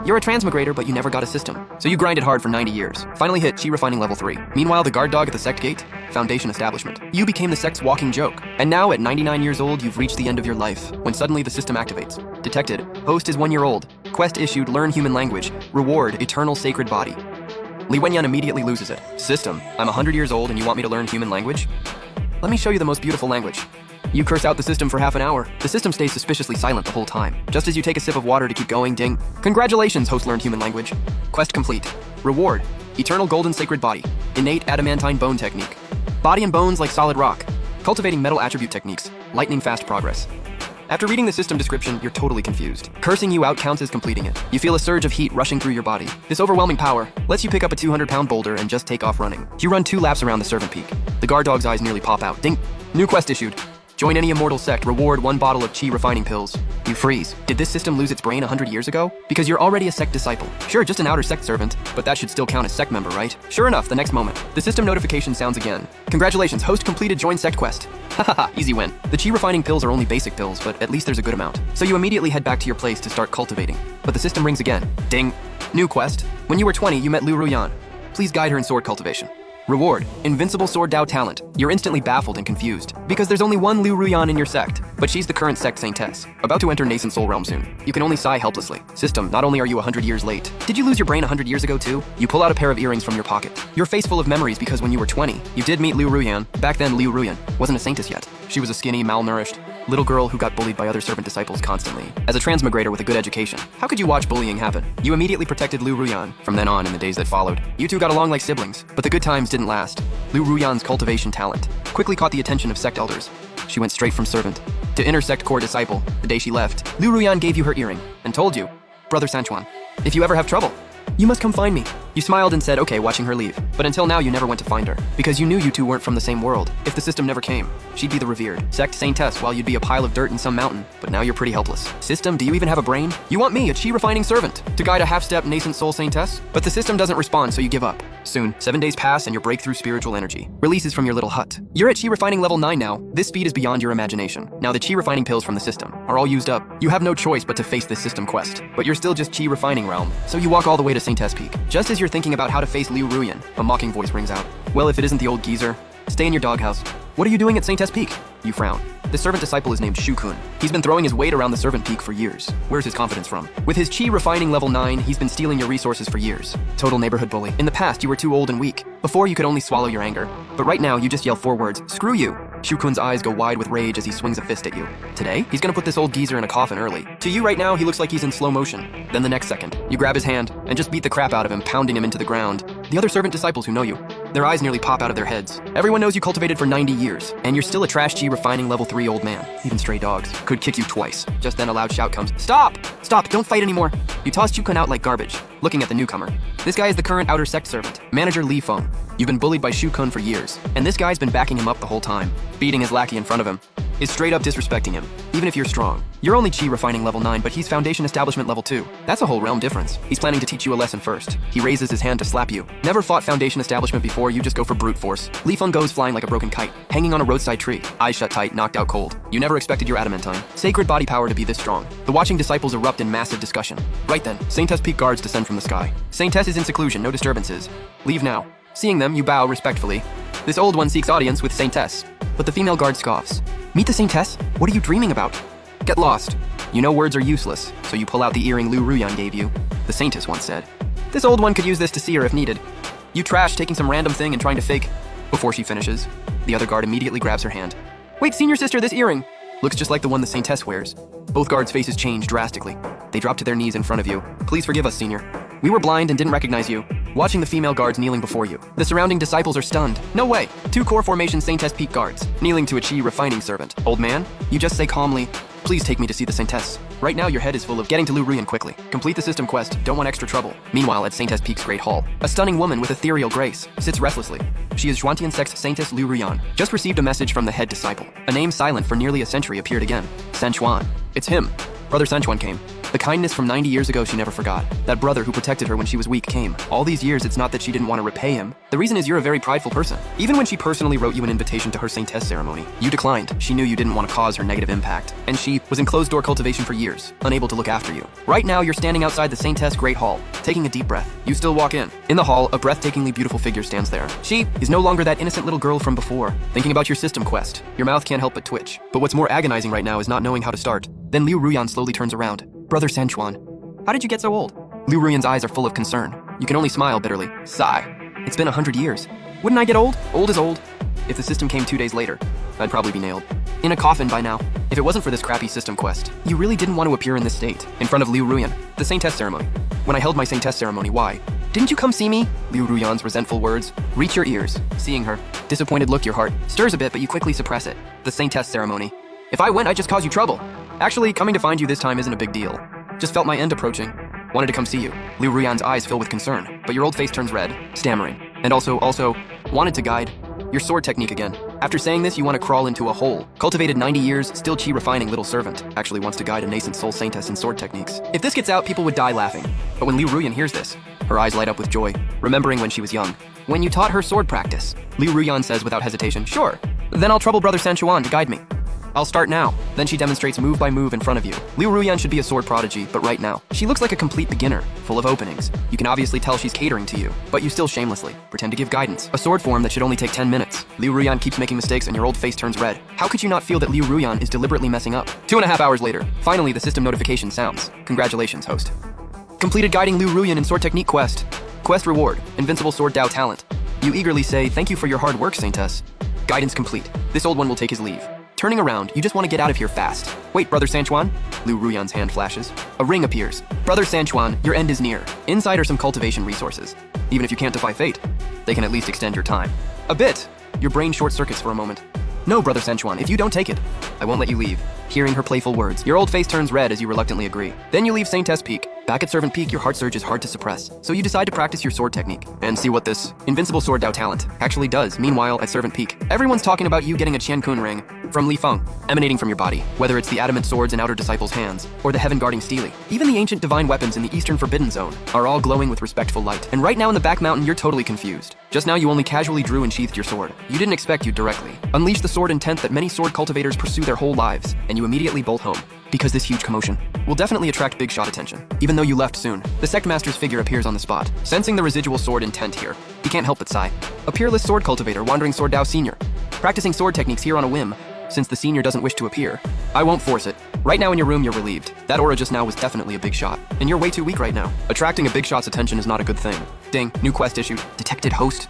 You're a transmigrator, but you never got a system. So you grinded hard for 90 years. Finally hit chi refining level 3. Meanwhile, the guard dog at the sect gate? Foundation establishment. You became the sect's walking joke. And now, at 99 years old, you've reached the end of your life, when suddenly the system activates. Detected. Host is 1 year old. Quest issued, learn human language. Reward, eternal sacred body. Li Wenyan immediately loses it. System, I'm 100 years old and you want me to learn human language? Let me show you the most beautiful language. You curse out the system for half an hour. The system stays suspiciously silent the whole time. Just as you take a sip of water to keep going, ding. Congratulations, host learned human language. Quest complete. Reward, eternal golden sacred body. Innate adamantine bone technique. Body and bones like solid rock. Cultivating metal attribute techniques. Lightning fast progress. After reading the system description, you're totally confused. Cursing you out counts as completing it. You feel a surge of heat rushing through your body. This overwhelming power lets you pick up a 200-pound boulder and just take off running. You run 2 laps around the servant peak. The guard dog's eyes nearly pop out. Ding! New quest issued. Join any immortal sect, reward 1 bottle of chi refining pills. You freeze. Did this system lose its brain 100 years ago? Because you're already a sect disciple. Sure, just an outer sect servant, but that should still count as sect member, right? Sure enough, the next moment, the system notification sounds again. Congratulations, host completed join sect quest. Hahaha, easy win. The chi refining pills are only basic pills, but at least there's a good amount. So you immediately head back to your place to start cultivating. But the system rings again. Ding. New quest. When you were 20, you met Lu Ruyan. Please guide her in sword cultivation. Reward, invincible sword Dao talent. You're instantly baffled and confused, because there's only one Lu Ruyan in your sect, but she's the current sect Saintess, about to enter nascent soul realm soon. You can only sigh helplessly. System, not only are you 100 years late, did you lose your brain 100 years ago too? You pull out a pair of earrings from your pocket. Your face full of memories because when you were 20, you did meet Lu Ruyan. Back then, Lu Ruyan wasn't a Saintess yet. She was a skinny, malnourished little girl who got bullied by other servant disciples constantly. As a transmigrator with a good education, how could you watch bullying happen? You immediately protected Lu Ruyan. From then on, in the days that followed, you two got along like siblings, but the good times didn't last. Lu Ruyan's cultivation talent quickly caught the attention of sect elders. She went straight from servant to inner sect core disciple. The day she left, Lu Ruyan gave you her earring and told you, Brother Sanchuan, if you ever have trouble, you must come find me. You smiled and said, okay, watching her leave. But until now, you never went to find her, because you knew you two weren't from the same world. If the system never came, she'd be the revered sect Saintess while you'd be a pile of dirt in some mountain. But now you're pretty helpless. System, do you even have a brain? You want me, a chi refining servant, to guide a half-step nascent soul Saintess? But the system doesn't respond, so you give up. Soon, 7 days pass and your breakthrough spiritual energy releases from your little hut. You're at chi refining level 9 now. This speed is beyond your imagination. Now the chi refining pills from the system are all used up. You have no choice but to face this system quest. But you're still just chi refining realm, so you walk all the way to Saintess Peak. Just as you're thinking about how to face Lu Ruyan, a mocking voice rings out. Well, if it isn't the old geezer, stay in your doghouse. What are you doing at Saintess Peak? You frown. The servant disciple is named Shukun. He's been throwing his weight around the servant peak for years. Where's his confidence from? With his chi refining level 9, he's been stealing your resources for years. Total neighborhood bully. In the past, you were too old and weak. Before, you could only swallow your anger. But right now, you just yell 4 words, screw you. Shukun's eyes go wide with rage as he swings a fist at you. Today, he's gonna put this old geezer in a coffin early. To you right now, he looks like he's in slow motion. Then the next second, you grab his hand and just beat the crap out of him, pounding him into the ground. The other servant disciples who know you, their eyes nearly pop out of their heads. Everyone knows you cultivated for 90 years, and you're still a trash chi refining level 3 old man. Even stray dogs could kick you twice. Just then a loud shout comes, stop! Stop, don't fight anymore. You toss Shukun out like garbage, looking at the newcomer. This guy is the current outer sect servant, manager Li Feng. You've been bullied by Shukun for years, and this guy's been backing him up the whole time. Beating his lackey in front of him is straight up disrespecting him, even if you're strong. You're only chi refining level 9, but he's foundation establishment level 2. That's a whole realm difference. He's planning to teach you a lesson first. He raises his hand to slap you. Never fought foundation establishment before, you just go for brute force. Li Feng goes flying like a broken kite, hanging on a roadside tree. Eyes shut tight, knocked out cold. You never expected your adamantine sacred body power to be this strong. The watching disciples erupt in massive discussion. Right then, Saintess Peak guards descend from the sky. Saintess is in seclusion, no disturbances. Leave now. Seeing them, you bow respectfully. This old one seeks audience with Saintess, but the female guard scoffs. Meet the Saintess? What are you dreaming about? Get lost. You know words are useless, so you pull out the earring Lu Ruyan gave you. The Saintess once said. This old one could use this to see her if needed. You trash taking some random thing and trying to fake. Before she finishes, the other guard immediately grabs her hand. Wait, senior sister, this earring looks just like the one the Saintess wears. Both guards' faces change drastically. They drop to their knees in front of you. Please forgive us, senior. We were blind and didn't recognize you. Watching the female guards kneeling before you. The surrounding disciples are stunned. No way. 2 core formation Saintess Peak guards, kneeling to a chi refining servant. Old man, you just say calmly, please take me to see the Saintess. Right now, your head is full of getting to Lu Ruyan quickly. Complete the system quest, don't want extra trouble. Meanwhile, at Saintess Peak's Great Hall, a stunning woman with ethereal grace sits restlessly. She is Zhuantian sect's Saintess Lu Ruyan. Just received a message from the head disciple. A name silent for nearly a century appeared again. Sanchuan. It's him. Brother Sanchuan came. The The kindness from 90 years ago she never forgot. That brother who protected her when she was weak came. All these years, it's not that she didn't want to repay him. The reason is you're a very prideful person. Even when she personally wrote you an invitation to her Saintess ceremony, you declined. She knew you didn't want to cause her negative impact. And she was in closed-door cultivation for years, unable to look after you. Right now, you're standing outside the Saintess Great Hall, taking a deep breath. You still walk in. In the hall, a breathtakingly beautiful figure stands there. She is no longer that innocent little girl from before. Thinking about your system quest, your mouth can't help but twitch. But what's more agonizing right now is not knowing how to start. Then Liu Ruyan slowly turns around. Brother Sanchuan, how did you get so old? Liu Ruyan's eyes are full of concern. You can only smile bitterly. Sigh. It's been 100 years. Wouldn't I get old? Old is old. If the system came 2 days later, I'd probably be nailed. In a coffin by now. If it wasn't for this crappy system quest, you really didn't want to appear in this state, in front of Liu Ruyan, the Saintess ceremony. When I held my Saintess ceremony, why? Didn't you come see me? Liu Ruyan's resentful words reach your ears. Seeing her, disappointed look, your heart stirs a bit, but you quickly suppress it. The Saintess ceremony. If I went, I'd just cause you trouble. Actually, coming to find you this time isn't a big deal. Just felt my end approaching. Wanted to come see you. Liu Ruyan's eyes fill with concern, but your old face turns red, stammering. And also, wanted to guide your sword technique again. After saying this, you want to crawl into a hole. Cultivated 90 years, still chi refining little servant. Actually wants to guide a nascent soul Saintess in sword techniques. If this gets out, people would die laughing. But when Liu Ruyan hears this, her eyes light up with joy, remembering when she was young. When you taught her sword practice, Liu Ruyan says without hesitation, sure. Then I'll trouble Brother Sanchuan to guide me. I'll start now. Then she demonstrates move by move in front of you. Liu Ruyan should be a sword prodigy, but right now, she looks like a complete beginner, full of openings. You can obviously tell she's catering to you, but you still shamelessly pretend to give guidance. A sword form that should only take 10 minutes. Liu Ruyan keeps making mistakes and your old face turns red. How could you not feel that Liu Ruyan is deliberately messing up? 2.5 hours later, finally the system notification sounds. Congratulations, host. Completed guiding Liu Ruyan in sword technique quest. Quest reward, invincible sword Dao talent. You eagerly say, thank you for your hard work, Saintess. Guidance complete. This old one will take his leave. Turning around, you just want to get out of here fast. Wait, Brother Sanchuan? Liu Ruyan's hand flashes. A ring appears. Brother Sanchuan, your end is near. Inside are some cultivation resources. Even if you can't defy fate, they can at least extend your time. A bit. Your brain short circuits for a moment. No, Brother Sanchuan, if you don't take it, I won't let you leave. Hearing her playful words, your old face turns red as you reluctantly agree. Then you leave Saintess Peak. Back at Servant Peak, your heart surge is hard to suppress, so you decide to practice your sword technique and see what this invincible sword Dao talent actually does. Meanwhile, at Servant Peak, everyone's talking about you getting a Qiankun ring from Li Feng, emanating from your body, whether it's the adamant swords in Outer Disciples' hands or the heaven-guarding stele. Even the ancient divine weapons in the Eastern Forbidden Zone are all glowing with respectful light. And right now in the back mountain, you're totally confused. Just now, you only casually drew and sheathed your sword. You didn't expect you'd directly unleash the sword intent that many sword cultivators pursue their whole lives, and you immediately bolt home. Because this huge commotion will definitely attract big shot attention. Even though you left soon, the sect master's figure appears on the spot. Sensing the residual sword intent here, he can't help but sigh. A peerless sword cultivator, wandering sword Dao senior, practicing sword techniques here on a whim, since the senior doesn't wish to appear. I won't force it. Right now in your room, you're relieved. That aura just now was definitely a big shot, and you're way too weak right now. Attracting a big shot's attention is not a good thing. Ding, new quest issued. Detected host.